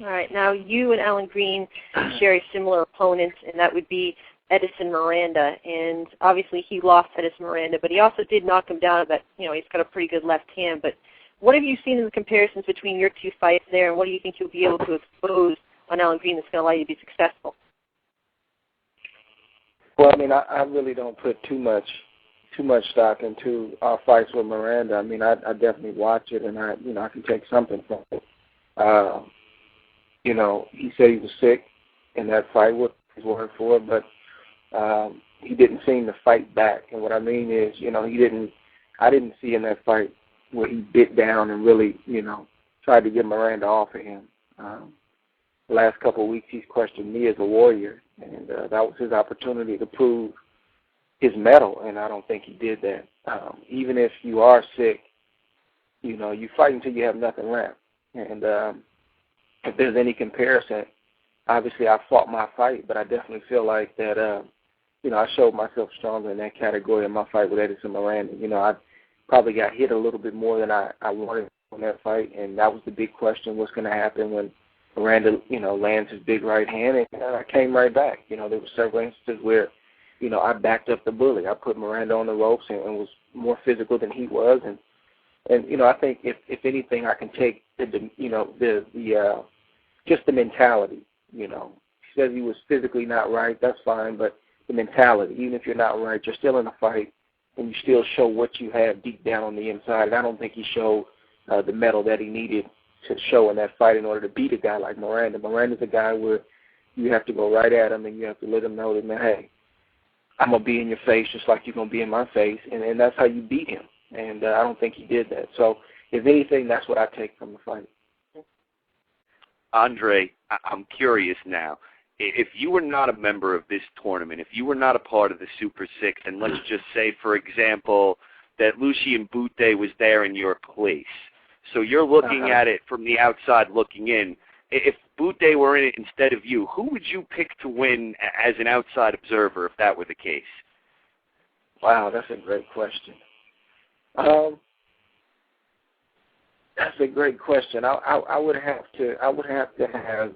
All right. Now, you and Allan Green share a similar opponent, and that would be Edison Miranda. And obviously, he lost Edison Miranda, but he also did knock him down. But he's got a pretty good left hand. But what have you seen in the comparisons between your two fights there, and what do you think you'll be able to expose on Allan Green that's going to allow you to be successful? Well, I mean, I really don't put too much stock into our fights with Miranda. I mean, I definitely watch it, and I can take something from it. He said he was sick in that fight, what his word for it, but he didn't seem to fight back. And what I mean is, I didn't see in that fight where he bit down and really, tried to get Miranda off of him. The last couple of weeks, he's questioned me as a warrior, and that was his opportunity to prove his mettle, and I don't think he did that. Even if you are sick, you fight until you have nothing left. And if there's any comparison, obviously I fought my fight, but I definitely feel like that, I showed myself stronger in that category in my fight with Edison Miranda. I probably got hit a little bit more than I wanted in that fight, and that was the big question, what's going to happen when Miranda, lands his big right hand, and I came right back. There were several instances where, I backed up the bully. I put Miranda on the ropes and was more physical than he was, and I think if anything, I can take just the mentality. He says he was physically not right. That's fine, but the mentality, even if you're not right, you're still in a fight, and you still show what you have deep down on the inside. And I don't think he showed the mettle that he needed to show in that fight in order to beat a guy like Miranda. Miranda's a guy where you have to go right at him, and you have to let him know that, man, hey, I'm going to be in your face just like you're going to be in my face, and that's how you beat him. And I don't think he did that. So, if anything, that's what I take from the fight. Andre, I'm curious now. If you were not a member of this tournament, if you were not a part of the Super Six, and let's just say, for example, that Lucian Bute was there in your place, so you're looking at it from the outside looking in. If Bute were in it instead of you, who would you pick to win as an outside observer if that were the case? Wow, that's a great question. That's a great question. I would have to have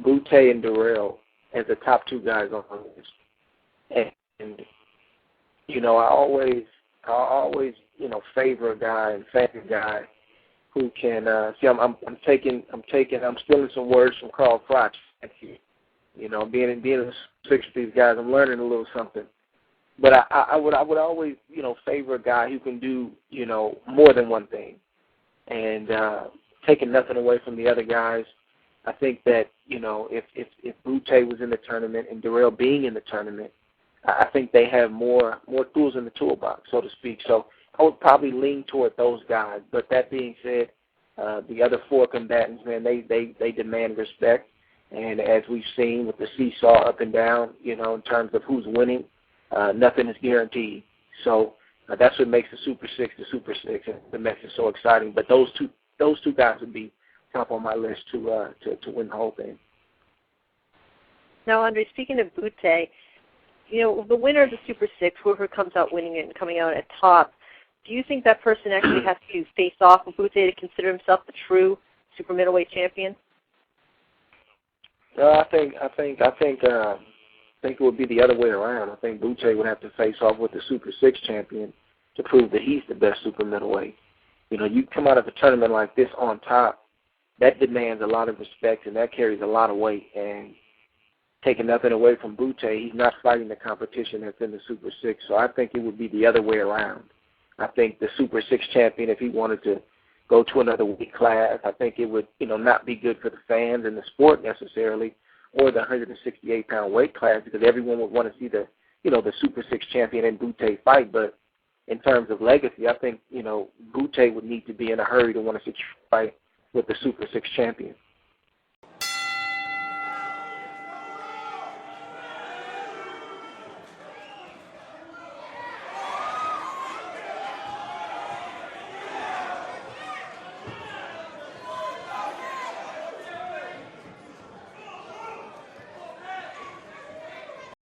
Bute and Durrell as the top two guys on the list. And I always favor a guy and thank a guy who can see. I'm stealing some words from Carl Froch. Being in the six with these guys, I'm learning a little something. But I would always favor a guy who can do more than one thing, and taking nothing away from the other guys. I think that if Bute was in the tournament and Durrell being in the tournament, I think they have more tools in the toolbox, so to speak. So I would probably lean toward those guys. But that being said, the other four combatants, man, they demand respect. And as we've seen with the seesaw up and down, in terms of who's winning, nothing is guaranteed. So that's what makes the Super Six, and it makes it so exciting. But those two guys would be top on my list to win the whole thing. Now, Andre, speaking of Bute, the winner of the Super Six, whoever comes out winning it and coming out at top, do you think that person actually has to face off with Bute to consider himself the true super middleweight champion? I think it would be the other way around. I think Bute would have to face off with the Super Six champion to prove that he's the best super middleweight. You come out of a tournament like this on top, that demands a lot of respect, and that carries a lot of weight. And taking nothing away from Bute, he's not fighting the competition that's in the Super Six. So I think it would be the other way around. I think the Super Six champion, if he wanted to go to another weight class, I think it would, not be good for the fans and the sport necessarily, or the 168-pound weight class, because everyone would want to see the Super Six champion and Bute fight. But in terms of legacy, I think, Bute would need to be in a hurry to want to secure a fight with the Super Six champion.